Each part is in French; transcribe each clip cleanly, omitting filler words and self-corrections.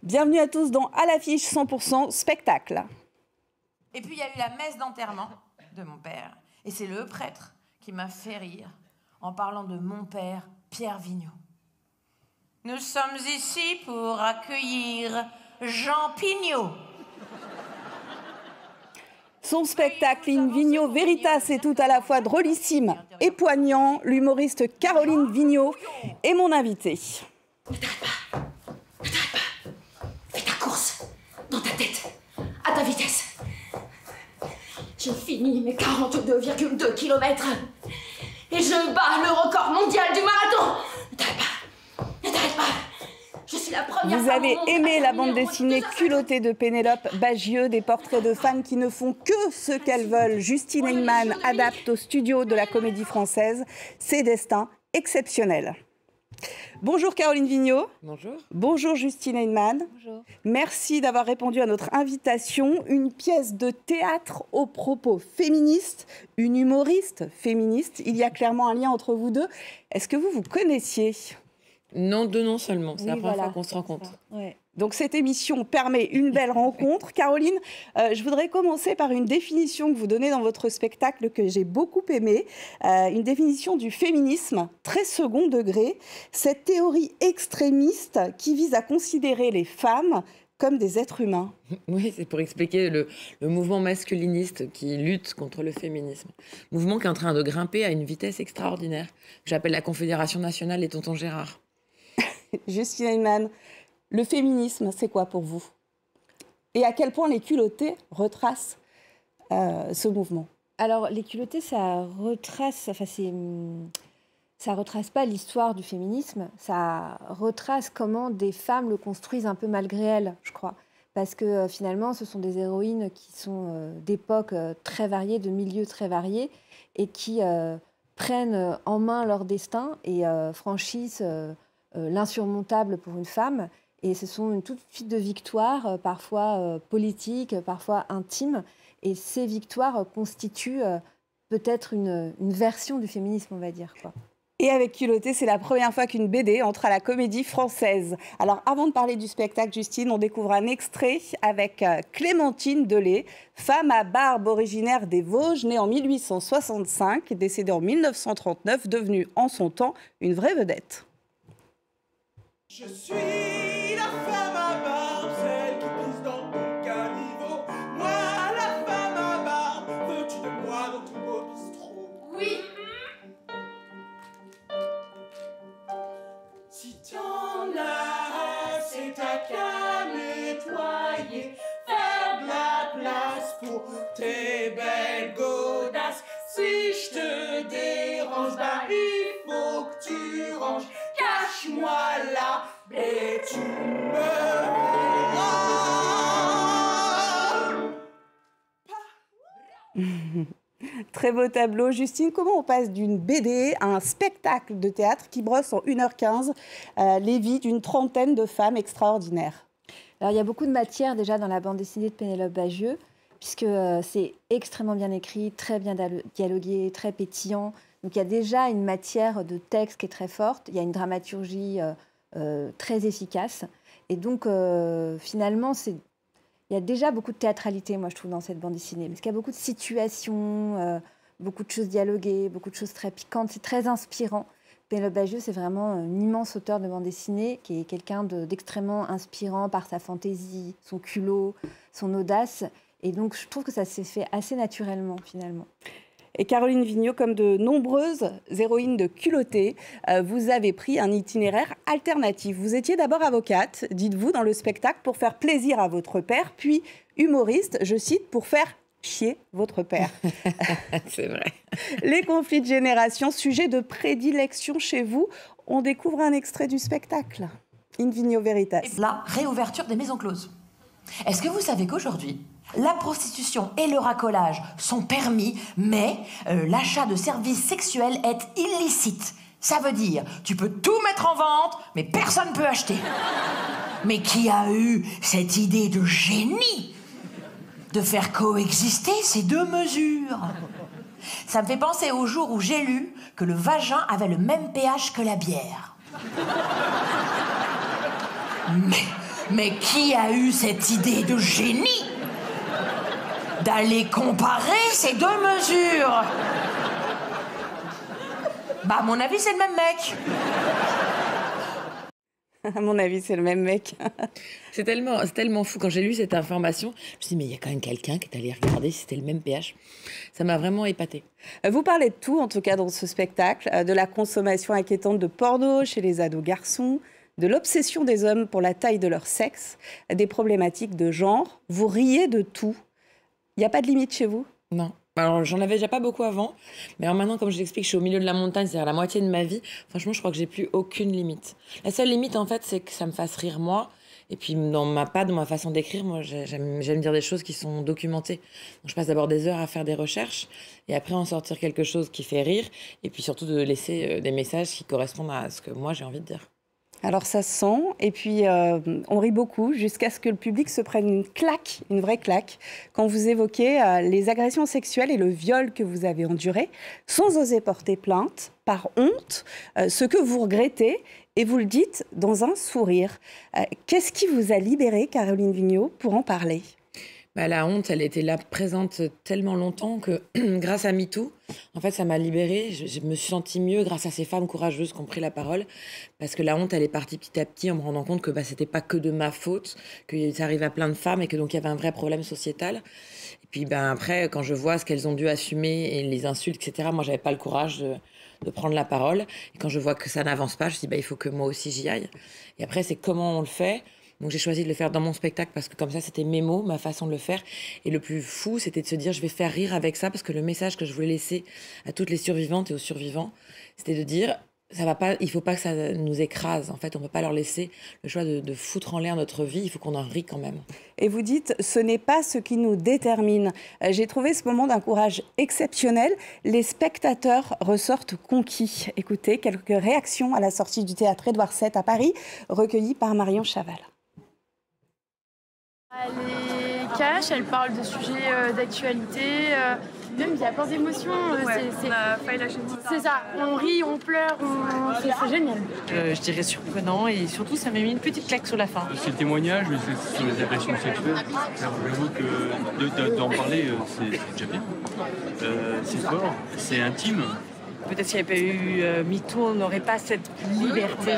Bienvenue à tous dans À l'affiche 100% spectacle. Et puis il y a eu la messe d'enterrement de mon père. Et c'est le prêtre qui m'a fait rire en parlant de mon père, Pierre Vigneault. Nous sommes ici pour accueillir Jean Pignot. Son spectacle In Vigno Veritas est tout à la fois drôlissime et poignant. L'humoriste Caroline Vigneault est mon invitée. Ne t'arrête pas. Ne t'arrête pas. Fais ta course dans ta tête, à ta vitesse. Je finis mes 42,2 km et je bats le record mondial du marathon. Ne t'arrête pas. Ne t'arrête pas. Je suis la première. Vous avez aimé la bande dessinée Culottée de Pénélope Bagieux, des portraits de femmes qui ne font que ce qu'elles veulent. Justine Heinemann adapte au studio de la Comédie Française ses destins exceptionnels. Bonjour Caroline Vigneault. Bonjour. Bonjour Justine Heinemann. Bonjour. Merci d'avoir répondu à notre invitation. Une pièce de théâtre aux propos féministes, une humoriste féministe. Il y a clairement un lien entre vous deux. Est-ce que vous vous connaissiez ? Non, deux noms seulement. C'est Oui, la première voilà, fois qu'on se rencontre. Ouais. Donc cette émission permet une belle rencontre. Caroline, je voudrais commencer par une définition que vous donnez dans votre spectacle que j'ai beaucoup aimé. Une définition du féminisme, très second degré. Cette théorie extrémiste qui vise à considérer les femmes comme des êtres humains. Oui, c'est pour expliquer le mouvement masculiniste qui lutte contre le féminisme. Mouvement qui est en train de grimper à une vitesse extraordinaire. J'appelle la Confédération nationale des tontons Gérard. Justine Heinemann, le féminisme, c'est quoi pour vous ? Et à quel point les culottés retracent ce mouvement ? Alors, les culottés, ça retrace pas l'histoire du féminisme, ça retrace comment des femmes le construisent un peu malgré elles, je crois. Parce que finalement, ce sont des héroïnes qui sont d'époques très variées, de milieux très variés, et qui prennent en main leur destin et franchissent l'insurmontable pour une femme. Et ce sont une toute suite de victoires, parfois politiques, parfois intimes. Et ces victoires constituent peut-être une version du féminisme, on va dire, quoi. Et avec Culotté, c'est la première fois qu'une BD entre à la Comédie Française. Alors, avant de parler du spectacle, Justine, on découvre un extrait avec Clémentine Delay, femme à barbe originaire des Vosges, née en 1865, décédée en 1939, devenue en son temps une vraie vedette. Je suis la femme à barbe, celle qui pisse dans ton caniveau. Moi, la femme à barbe, veux-tu de moi dans ton beau bistrot? Oui. Si t'en as, c'est ta qu'à nettoyer, faire de la place pour tes belles godasses. Si je te dérange, bah il faut que tu ranges. Cache-moi là et tu me verras. Très beau tableau. Justine, comment on passe d'une BD à un spectacle de théâtre qui brosse en 1h15 les vies d'une trentaine de femmes extraordinaires ? Alors, il y a beaucoup de matière déjà dans la bande dessinée de Pénélope Bagieux, puisque c'est extrêmement bien écrit, très bien dialogué, très pétillant. Donc, il y a déjà une matière de texte qui est très forte. Il y a une dramaturgie très efficace. Et donc, finalement, il y a déjà beaucoup de théâtralité, moi, je trouve, dans cette bande dessinée. Parce qu'il y a beaucoup de situations, beaucoup de choses dialoguées, beaucoup de choses très piquantes. C'est très inspirant. Pénélope Bagieux, c'est vraiment une immense auteure de bande dessinée, qui est quelqu'un d'extrêmement inspirant par sa fantaisie, son culot, son audace. Et donc, je trouve que ça s'est fait assez naturellement, finalement. Et Caroline Vigneault, comme de nombreuses héroïnes de Culotté, vous avez pris un itinéraire alternatif. Vous étiez d'abord avocate, dites-vous, dans le spectacle, pour faire plaisir à votre père, puis humoriste, je cite, pour faire chier votre père. C'est vrai. Les conflits de génération, sujet de prédilection chez vous. On découvre un extrait du spectacle. In Vigno Veritas. La réouverture des maisons closes. Est-ce que vous savez qu'aujourd'hui, la prostitution et le racolage sont permis, mais l'achat de services sexuels est illicite. Ça veut dire, tu peux tout mettre en vente, mais personne ne peut acheter. Mais qui a eu cette idée de génie de faire coexister ces deux mesures? Ça me fait penser au jour où j'ai lu que le vagin avait le même pH que la bière. Mais Mais qui a eu cette idée de génie d'aller comparer ces deux mesures? Bah, à mon avis, c'est le même mec. À mon avis, c'est le même mec. C'est tellement fou. Quand j'ai lu cette information, je me suis dit, mais il y a quand même quelqu'un qui est allé regarder si c'était le même pH. Ça m'a vraiment épatée. Vous parlez de tout, en tout cas, dans ce spectacle, de la consommation inquiétante de porno chez les ados garçons, de l'obsession des hommes pour la taille de leur sexe, des problématiques de genre. Vous riez de tout. Il n'y a pas de limite chez vous? Non. Alors, j'en avais déjà pas beaucoup avant, mais alors maintenant, comme je l'explique, je suis au milieu de la montagne, c'est-à-dire la moitié de ma vie. Franchement, je crois que j'ai plus aucune limite. La seule limite, en fait, c'est que ça me fasse rire moi. Et puis, dans ma façon d'écrire, moi, j'aime dire des choses qui sont documentées. Donc, je passe d'abord des heures à faire des recherches, et après en sortir quelque chose qui fait rire, et puis surtout de laisser des messages qui correspondent à ce que moi, j'ai envie de dire. Alors ça se sent, et puis on rit beaucoup jusqu'à ce que le public se prenne une claque, une vraie claque, quand vous évoquez les agressions sexuelles et le viol que vous avez enduré, sans oser porter plainte, par honte, ce que vous regrettez, et vous le dites dans un sourire. Qu'est-ce qui vous a libéré, Caroline Vigneault, pour en parler ? La honte, elle était là présente tellement longtemps que grâce à MeToo, en fait, ça m'a libérée. Je me suis sentie mieux grâce à ces femmes courageuses qui ont pris la parole. Parce que la honte, elle est partie petit à petit en me rendant compte que c'était pas que de ma faute, que ça arrive à plein de femmes et que donc il y avait un vrai problème sociétal. Et puis après, quand je vois ce qu'elles ont dû assumer et les insultes, etc., moi, j'avais pas le courage de prendre la parole. Et quand je vois que ça n'avance pas, je me dis, il faut que moi aussi j'y aille. Et après, c'est comment on le fait. Donc j'ai choisi de le faire dans mon spectacle parce que comme ça, c'était mes mots, ma façon de le faire. Et le plus fou, c'était de se dire, je vais faire rire avec ça parce que le message que je voulais laisser à toutes les survivantes et aux survivants, c'était de dire, ça va pas, il faut pas que ça nous écrase. En fait, on peut pas leur laisser le choix de foutre en l'air notre vie. Il faut qu'on en rie quand même. Et vous dites, ce n'est pas ce qui nous détermine. J'ai trouvé ce moment d'un courage exceptionnel. Les spectateurs ressortent conquis. Écoutez, quelques réactions à la sortie du théâtre Édouard VII à Paris, recueillies par Marion Chaval. Elle est cash, elle parle de sujets d'actualité, même il y a plein d'émotions. C'est ça, on rit, on pleure, c'est génial. Je dirais surprenant et surtout ça m'a mis une petite claque sur la fin. C'est le témoignage, mais c'est sur les agressions sexuelles. J'avoue que d'en parler, c'est déjà bien. C'est fort, c'est intime. Peut-être s'il n'y avait pas eu MeToo, on n'aurait pas cette liberté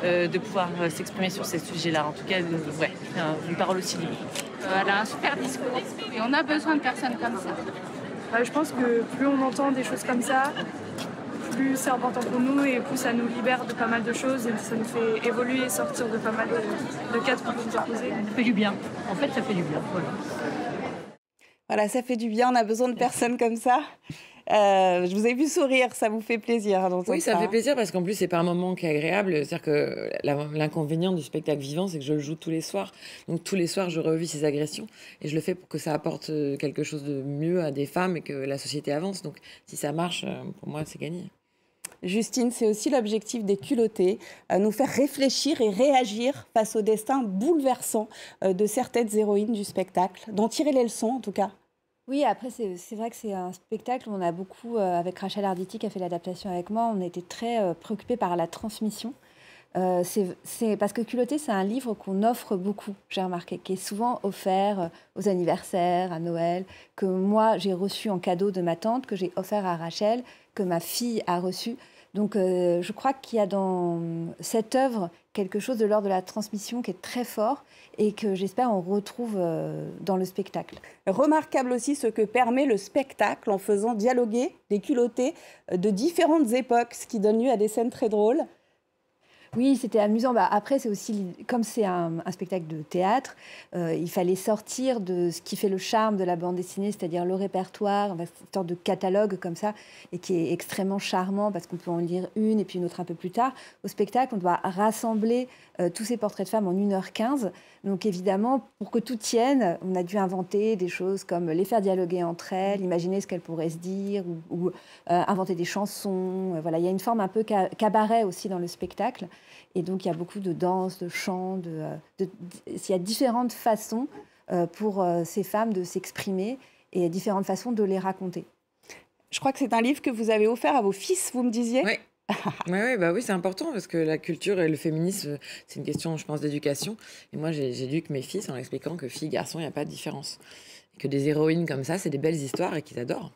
de pouvoir s'exprimer sur ces sujets-là. En tout cas, une parole aussi libre. Elle a un super discours et on a besoin de personnes comme ça. Je pense que plus on entend des choses comme ça, plus c'est important pour nous et plus ça nous libère de pas mal de choses et ça nous fait évoluer et sortir de pas mal de cadres qu'on peut nous imposer. Ça fait du bien. En fait, ça fait du bien. Voilà, ça fait du bien. On a besoin de personnes comme ça. Je vous ai vu sourire, ça vous fait plaisir d'entendre ça. Oui, ça fait plaisir parce qu'en plus, c'est pas un moment qui est agréable. C'est-à-dire que l'inconvénient du spectacle vivant, c'est que je le joue tous les soirs. Donc tous les soirs, je revis ces agressions et je le fais pour que ça apporte quelque chose de mieux à des femmes et que la société avance. Donc si ça marche, pour moi, c'est gagné. Justine, c'est aussi l'objectif des culottés, nous faire réfléchir et réagir face au destin bouleversant de certaines héroïnes du spectacle, d'en tirer les leçons en tout cas. Oui, après, c'est vrai que c'est un spectacle où on a beaucoup, avec Rachel Arditi qui a fait l'adaptation avec moi, on était très préoccupés par la transmission. C'est parce que Culotté, c'est un livre qu'on offre beaucoup, j'ai remarqué, qui est souvent offert aux anniversaires, à Noël, que moi, j'ai reçu en cadeau de ma tante, que j'ai offert à Rachel, que ma fille a reçu. Donc, je crois qu'il y a dans cette œuvre quelque chose de l'ordre de la transmission qui est très fort et que j'espère on retrouve dans le spectacle. Remarquable aussi ce que permet le spectacle en faisant dialoguer les culottés de différentes époques, ce qui donne lieu à des scènes très drôles. Oui, c'était amusant. Après, c'est aussi, comme c'est un spectacle de théâtre, il fallait sortir de ce qui fait le charme de la bande dessinée, c'est-à-dire le répertoire, une sorte de catalogue comme ça, et qui est extrêmement charmant parce qu'on peut en lire une et puis une autre un peu plus tard. Au spectacle, on doit rassembler tous ces portraits de femmes en 1h15. Donc évidemment, pour que tout tienne, on a dû inventer des choses comme les faire dialoguer entre elles, imaginer ce qu'elles pourraient se dire, ou inventer des chansons. Voilà, il y a une forme un peu cabaret aussi dans le spectacle. Et donc, il y a beaucoup de danse, de chant. Il y a différentes façons pour ces femmes de s'exprimer et différentes façons de les raconter. Je crois que c'est un livre que vous avez offert à vos fils, vous me disiez ? Oui, Oui, c'est important parce que la culture et le féminisme, c'est une question, je pense, d'éducation. Et moi, j'éduque mes fils en leur expliquant que filles, garçons, il n'y a pas de différence. Et que des héroïnes comme ça, c'est des belles histoires et qu'ils adorent.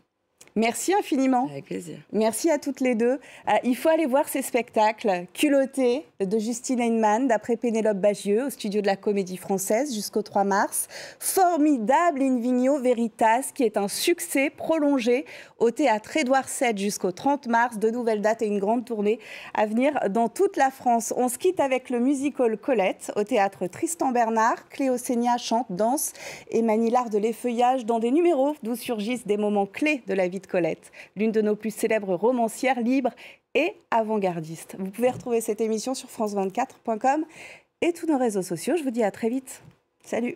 Merci infiniment. Avec plaisir. Merci à toutes les deux. Il faut aller voir ces spectacles. Culotté de Justine Heinemann, d'après Pénélope Bagieux, au studio de la Comédie Française jusqu'au 3 mars. Formidable In Vigno Veritas, qui est un succès prolongé au théâtre Édouard VII jusqu'au 30 mars. De nouvelles dates et une grande tournée à venir dans toute la France. On se quitte avec le musical Colette au théâtre Tristan Bernard. Cléo Sénia chante, danse et manie l'art de l'effeuillage dans des numéros d'où surgissent des moments clés de la vie de Colette, l'une de nos plus célèbres romancières libres et avant-gardistes. Vous pouvez retrouver cette émission sur france24.com et tous nos réseaux sociaux. Je vous dis à très vite. Salut.